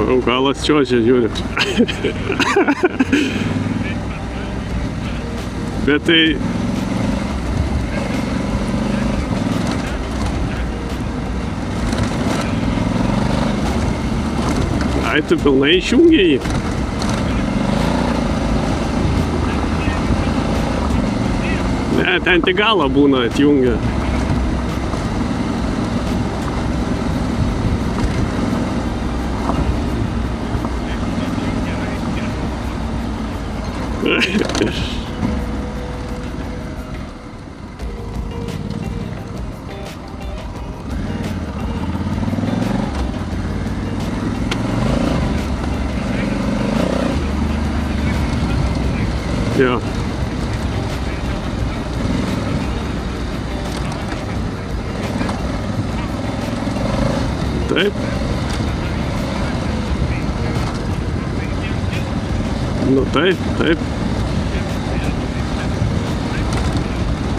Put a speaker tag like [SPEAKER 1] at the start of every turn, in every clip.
[SPEAKER 1] Galas čiuožia, žiūri. Bet tai... Ai, tu pilnai išjungiai jį. Ne, ten tik galą būna atjungia. Jo. Taip. Nu taip, taip.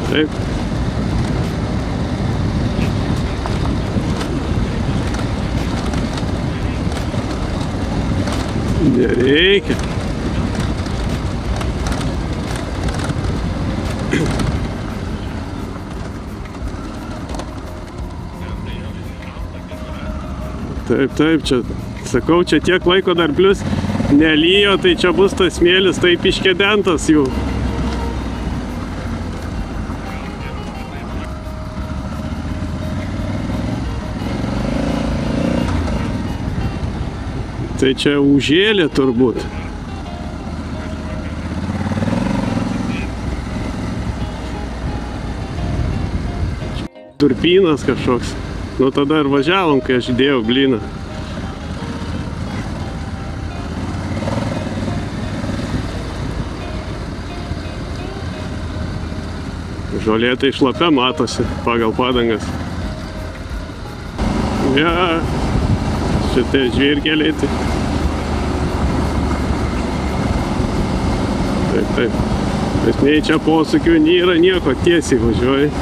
[SPEAKER 1] Taip. Nereikia. Taip, taip, čia, sakau, čia tiek laiko dar plius nelyjo, tai čia bus tas smėlis taip iškedentas jų. Tai čia užėlė turbūt. Durpynas kažkoks. Nu tada ir važiavom, kai aš įdėjau blyną. Žolė tai šlapia matosi pagal padangas. Ja, šitie žvyrkeliai tai. Taip, taip. Bet nei čia posūkių nėra nieko, tiesiai važiuoji.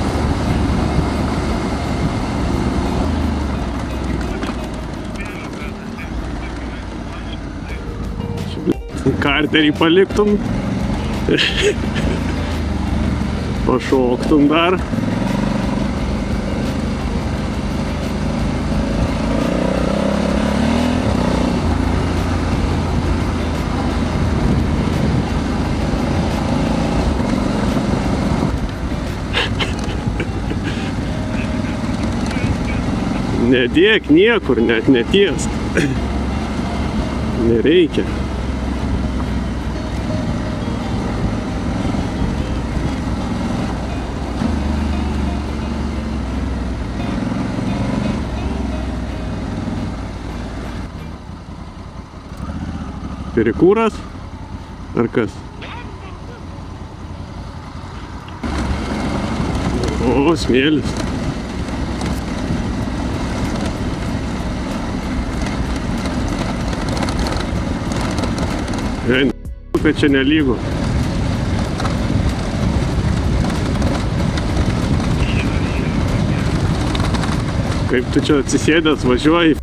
[SPEAKER 1] Karterį paliktum. Pašoktum dar. Nedėk niekur, net netiesk. Nereikia. Perikūras? Ar kas? O, smėlis. Kad čia nelygu. Kaip tu čia atsisėdęs važiuoji?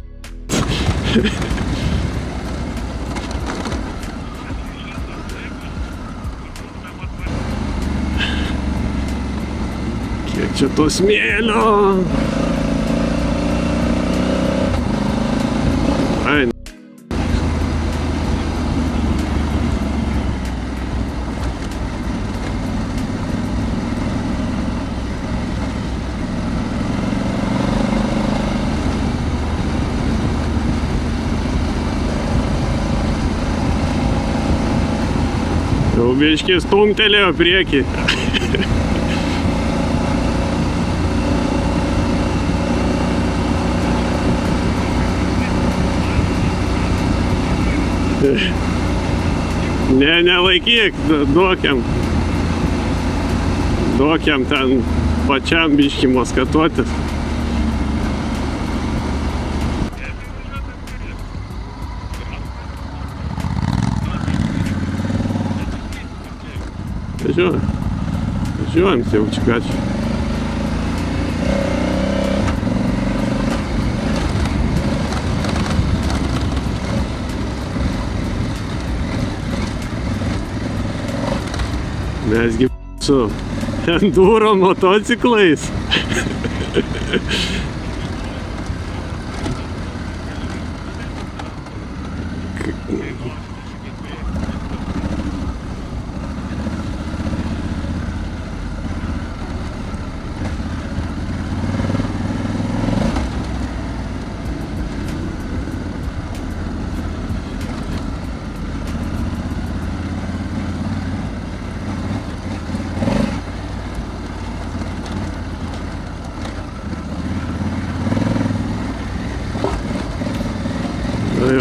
[SPEAKER 1] Kiek čia to smėlio? Ai. Jau biškį stumtelėjo priekį. Ne, nelaikyk, duokiam. Duokiam ten pačiam biškį moskatuotis. Važiuojam, tai jau čikačiai. Mesgi su enduro motociklais.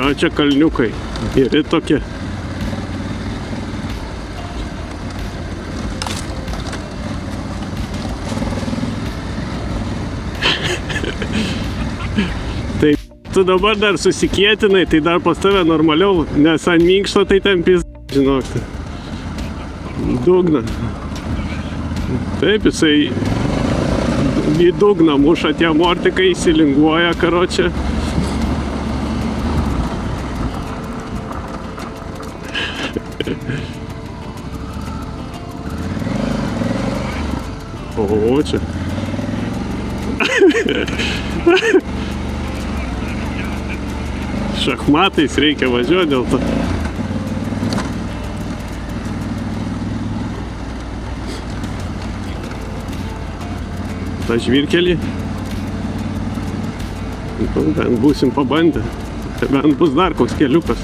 [SPEAKER 1] O čia kalniukai, geri tokie. Tai tu dabar dar susikietinai, tai dar pas tave normaliau, nes ant minkšto tai ten žinok. Dugną. Taip, jisai į dugną muša, tie mortikai įsilinguoja, karočią. O, čia. Šachmatais reikia važiuoti dėl to. Ta žvyrkelį. Bent būsim pabandę. Bent bus dar koks keliukas.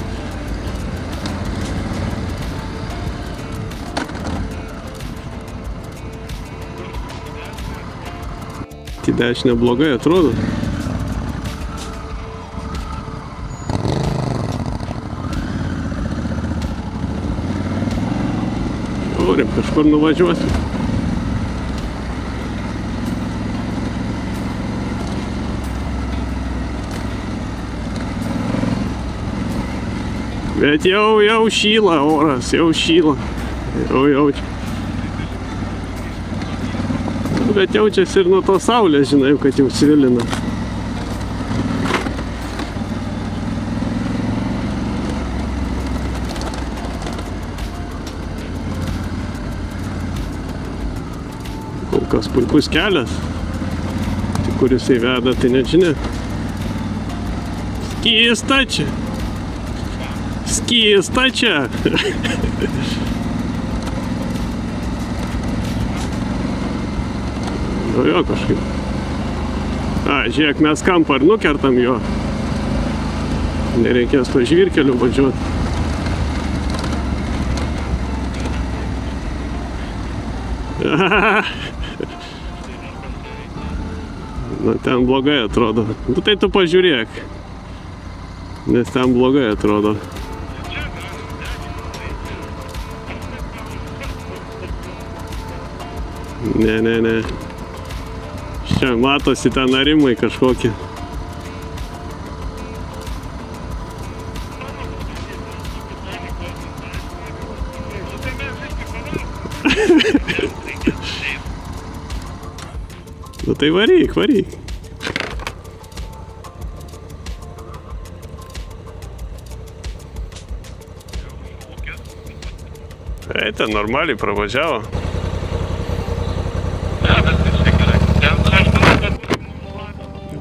[SPEAKER 1] Į dešinę blogai atrodo. Norim, kažkur nuvažiuosim. Bet jau šyla oras, jau šyla. Jau. Bet jaučiasi ir nuo to saulės, žinai, kad jau svilina. Kol kas puikus kelias. Tik kur jisai veda, tai nežinia. Skysta čia. Skysta čia. Jo kažkaip. Žiūrėk, mes kampą ir nukertam jo. Nereikės to žvyrkeliu važiuoti. Na, ten blogai atrodo. Nu, tai tu pažiūrėk. Nes ten blogai atrodo. Ne. Čia matosi ten arimai kažkokie. Nu tai varyk. Ten normaliai pravažiavo.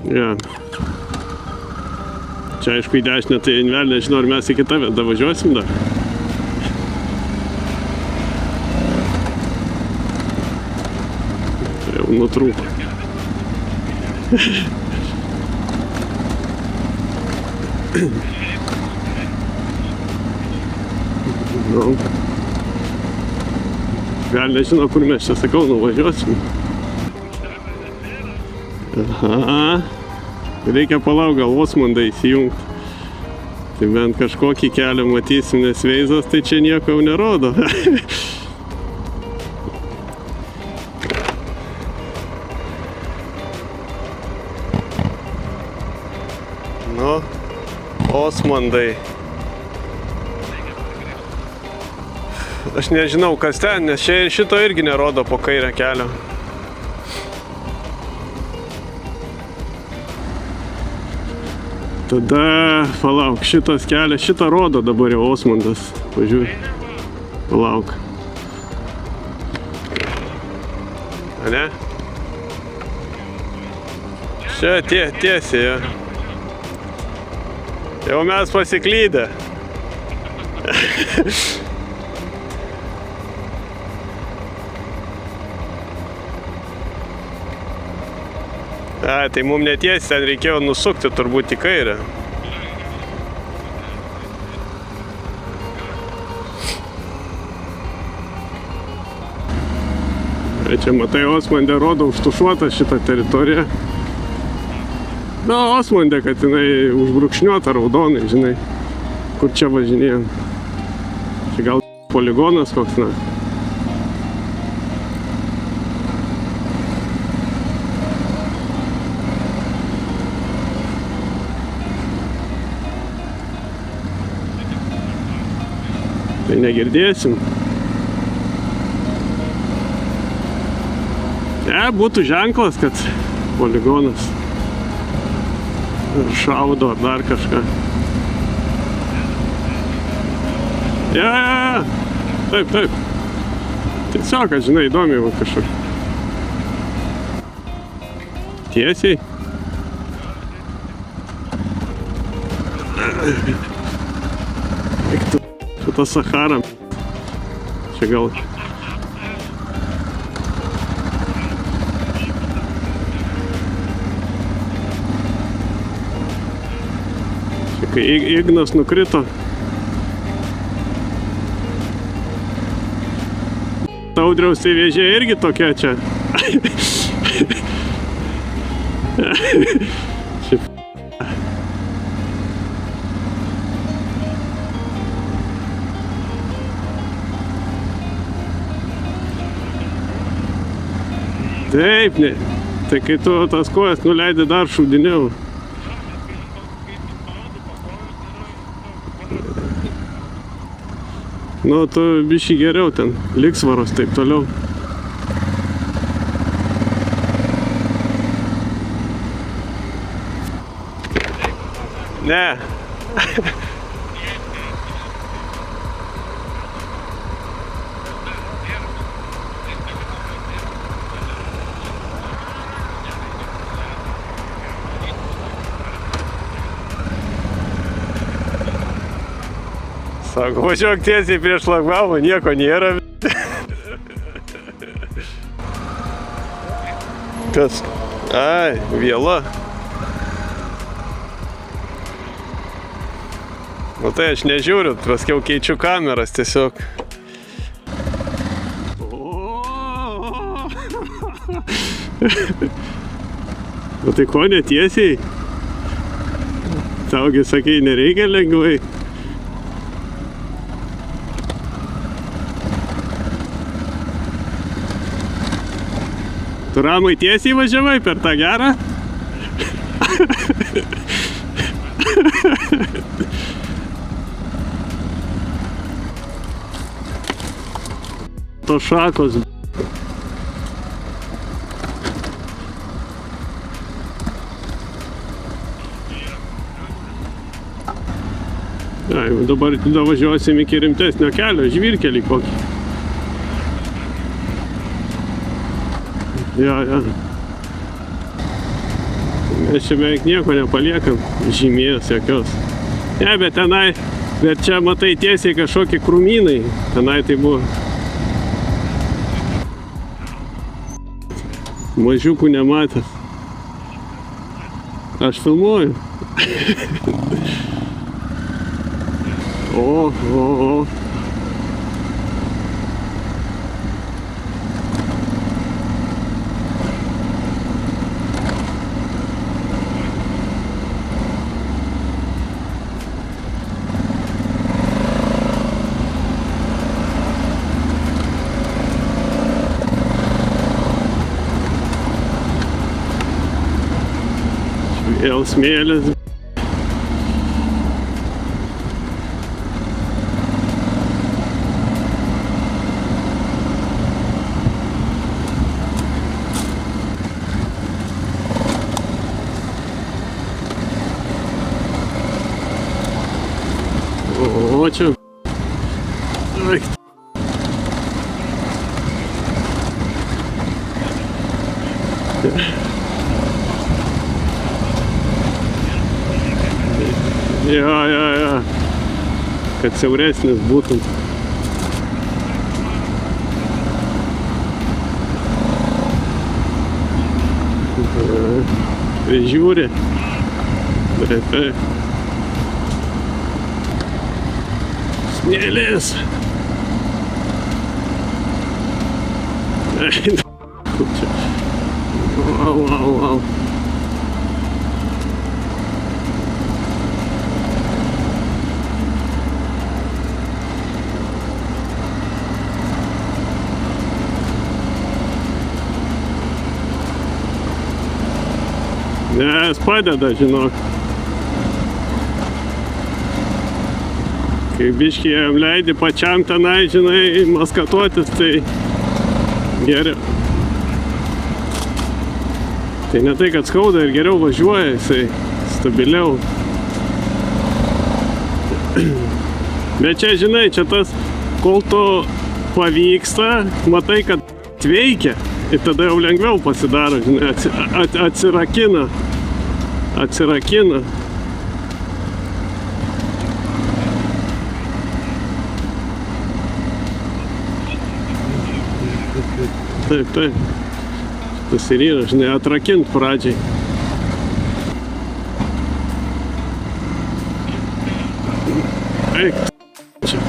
[SPEAKER 1] Ja. Čia aišku į dešinę, tai vėl nežinau, ar mes į kitą vietą važiuosim dar. Jau nutrūko. Nu. Gal nežinau, kur mes čia, sakau, nuvažiuosim. Aha. Reikia palauk, gal Osmondą įsijungti. Tai bent kažkokį kelią matysim, nes Veizas tai čia nieko jau nerodo. Nu, Osmondai. Aš nežinau, kas ten, nes čia ir šito irgi nerodo po kairę kelio. Tada, palauk, šitas kelias, šitą rodo dabar jau Osmondas. Pažiūrėk. Palauk. ne? Čia tiesiai, jo. Jau mes pasiklydę. Tai mums netiesi, ten reikėjo nusukti turbūt į kairę. Čia matai, Osmandė rodo užtušuotą šitą teritoriją. Na, Osmandė, kad jinai užbrukšniuota raudonai, žinai, kur čia važinėjom. Čia gal poligonas koks, na. Tai negirdėsim. Būtų ženklas, kad poligonas šaudo ar dar kažką. Taip. Tiesiog, kad žinai, įdomiai va kažkur. Tiesiai. Eik tu, šitą Saharą. Čia gal... Kai Ignas nukrito. Audriaus vėžė irgi tokia čia. Taip, ne. Tai kai tu tas kojas nuleidai dar šūdiniau. Nu, tu bišį geriau ten, liksvaros, taip toliau. Ne. Sako, važiuok tiesiai prieš šlagbaumą, nieko nėra. Kas? Ai, viela. Nu tai aš nežiūriu, paskiau keičiu kameras tiesiog. Nu tai ko netiesiai? Taugi sakai, nereikia lengvai. Tu ramai tiesiai važiavai per tą gerą? Tos šakos. Dabar važiuosim iki rimtesnio kelio, žvyrkelį kokį. Ja. Mes čia beveik nieko nepaliekam, žymės jokios. Ne, bet tenai, bet čia matai tiesiai kažkokie krūmynai, tenai tai buvo. Mažiukų nematęs. Aš filmuoju. O. Vėl smėlis. O čia. Jo. Kad siauresnis būtum. Prižiūri. Taip. Smėlis. Wow. Nes padeda, žinok. Kai biškį jam leidi pačiam tenai, žinai, maskatuotis, tai geriau. Tai ne tai, kad skauda ir geriau važiuoja, jisai stabiliau. Bet čia, žinai, čia tas, kol to pavyksta, matai, kad veikia. Ir tada jau lengviau pasidaro, žinai, atsirakina. Taip. Tas ir yra, žinai, atrakint pradžiai. Eik, čia.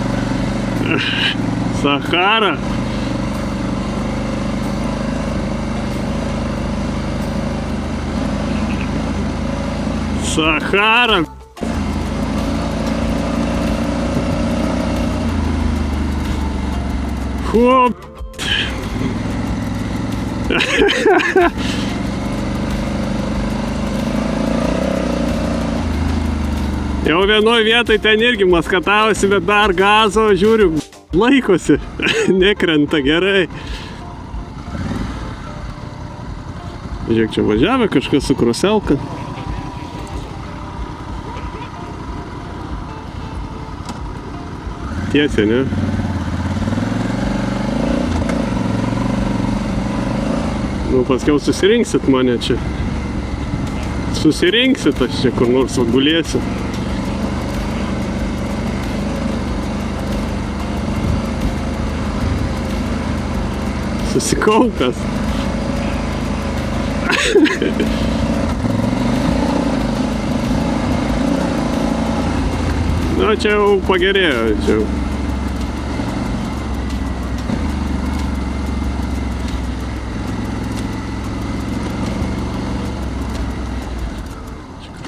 [SPEAKER 1] Sahara. Sahara. Хоп. Jau vienoj vietoj ten irgi maskatavosi, bet dar gazo, žiūriu, laikosi, nekrenta gerai. Žiūrėk, čia važiavę kažkas su kroselka. Tiesiai, ne? Nu, paskiau susirinksit mane čia. Susirinksit, aš čia kur nors gulėsiu. Susikaupęs. Na, čia jau pagerėjo, čia jau.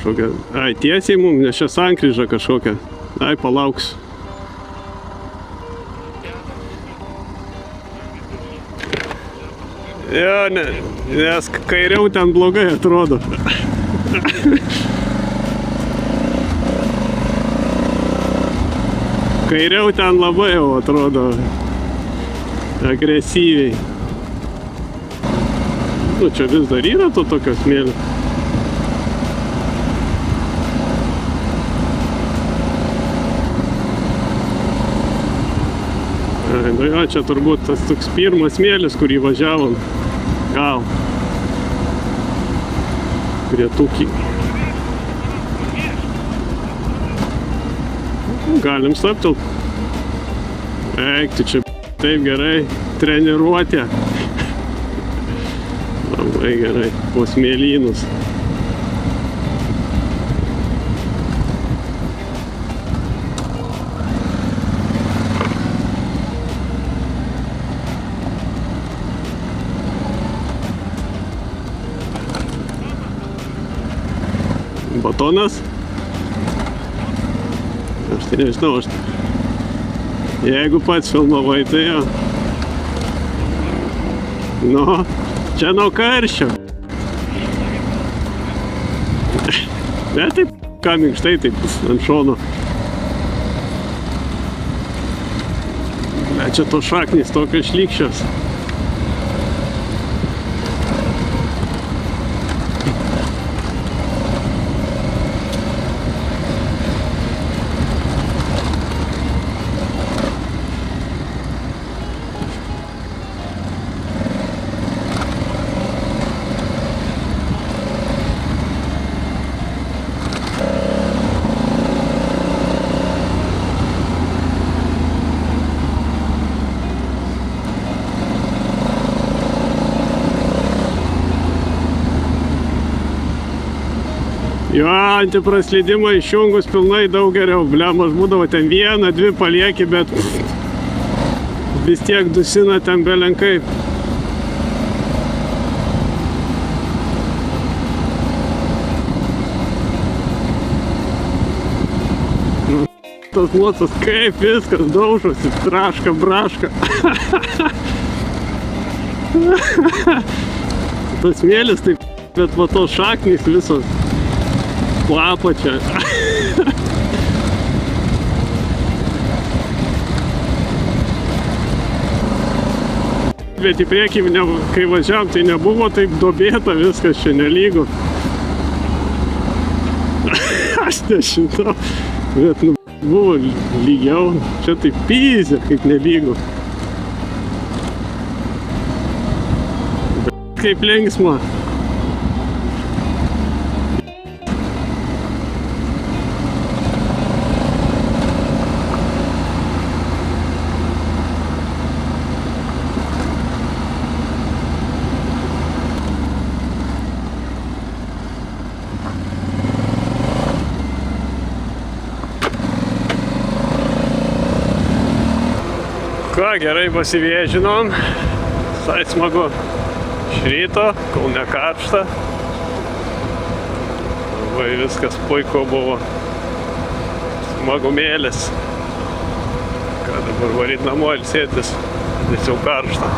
[SPEAKER 1] Kažkokia, ai, tiesiai mums, nes čia sankryža kažkokia. Ai, palauksiu. Jo, nes kairiau ten blogai atrodo. Kairiau ten labai jau atrodo agresyviai. Nu, čia vis dar yra to tokio smėlio. Nu jo, čia turbūt tas toks pirmas smėlis, kurį važiavom. Gal. Prie Tukį. Galim stabtelt. Eik, tu čia taip gerai. Treniruotė. Labai gerai. Po smėlynus. Batonas? Aš tai nežinau, jeigu pats filmavai, tai jo. Nu, čia nuo karščio. Bet taip, ką minkštai, taip ant šono. Bet čia tos šaknys tokios šlykščios. Jo, antipraslydimą išjungus pilnai daug geriau. Blemos būdavo ten vieną, dvi palieki, bet vis tiek dusina ten belenkai. Nu, tas mocas kaip viskas daužosi, traška, braška. Tas smėlis taip, bet va tos šaknys visos plapa čia. Bet į priekį, kai važiavom, tai nebuvo taip duobėta, viskas čia nelygu. Aš nežinau, bet buvo lygiau, čia taip pyzė, kaip nelygu. Bet kaip linksma. Ką, gerai pasivėžinom, visai smagu iš ryto, kol nekaršta. Labai viskas puiku buvo, smagumėlis. Ką dabar varyt namo ilsėtis, nes jau karšta.